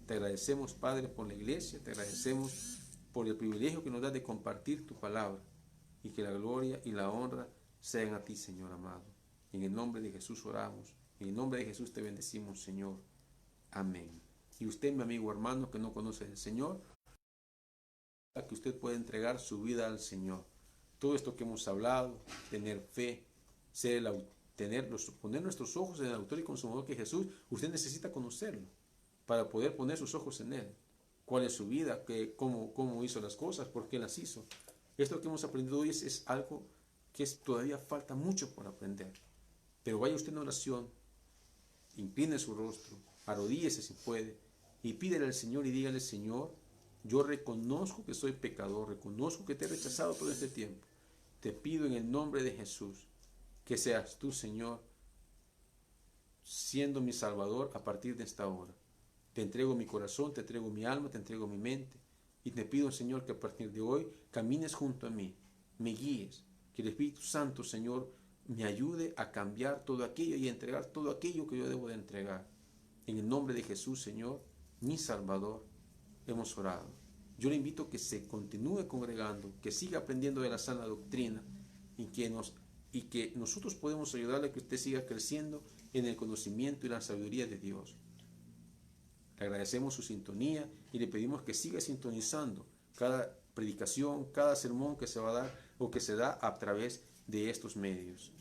Te agradecemos, Padre, por la iglesia, te agradecemos por el privilegio que nos das de compartir tu palabra, y que la gloria y la honra sean a ti, Señor amado. En el nombre de Jesús oramos, en el nombre de Jesús te bendecimos, Señor. Amén. Y usted, mi amigo hermano que no conoce al Señor, que usted puede entregar su vida al Señor. Todo esto que hemos hablado, tener fe, poner nuestros ojos en el autor y consumador que es Jesús, usted necesita conocerlo para poder poner sus ojos en Él. ¿Cuál es su vida? ¿Cómo hizo las cosas? ¿Por qué las hizo? Esto que hemos aprendido hoy es algo que todavía falta mucho por aprender. Pero vaya usted en oración, incline su rostro, arrodíllese si puede, y pídele al Señor y dígale: Señor, yo reconozco que soy pecador, reconozco que te he rechazado todo este tiempo. Te pido en el nombre de Jesús que seas tú, Señor, siendo mi Salvador a partir de esta hora. Te entrego mi corazón, te entrego mi alma, te entrego mi mente. Y te pido, Señor, que a partir de hoy camines junto a mí, me guíes, que el Espíritu Santo, Señor, me ayude a cambiar todo aquello y a entregar todo aquello que yo debo de entregar. En el nombre de Jesús, Señor, mi Salvador, hemos orado. Yo le invito a que se continúe congregando, que siga aprendiendo de la sana doctrina, y que nosotros podemos ayudarle a que usted siga creciendo en el conocimiento y la sabiduría de Dios. Le agradecemos su sintonía y le pedimos que siga sintonizando cada predicación, cada sermón que se va a dar o que se da a través de estos medios.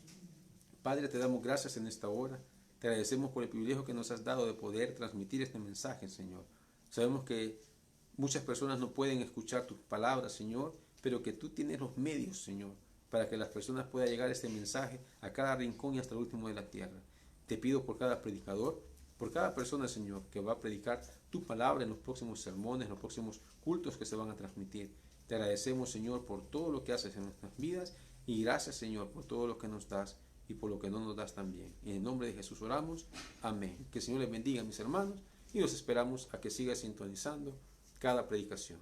Padre, te damos gracias en esta hora. Te agradecemos por el privilegio que nos has dado de poder transmitir este mensaje, Señor. Sabemos que muchas personas no pueden escuchar tus palabras, Señor, pero que tú tienes los medios, Señor, para que las personas puedan llegar este mensaje a cada rincón y hasta el último de la tierra. Te pido por cada predicador, por cada persona, Señor, que va a predicar tu palabra en los próximos sermones, en los próximos cultos que se van a transmitir. Te agradecemos, Señor, por todo lo que haces en nuestras vidas, y gracias, Señor, por todo lo que nos das y por lo que no nos das también. En el nombre de Jesús oramos. Amén. Que el Señor les bendiga, mis hermanos, y los esperamos a que siga sintonizando cada predicación.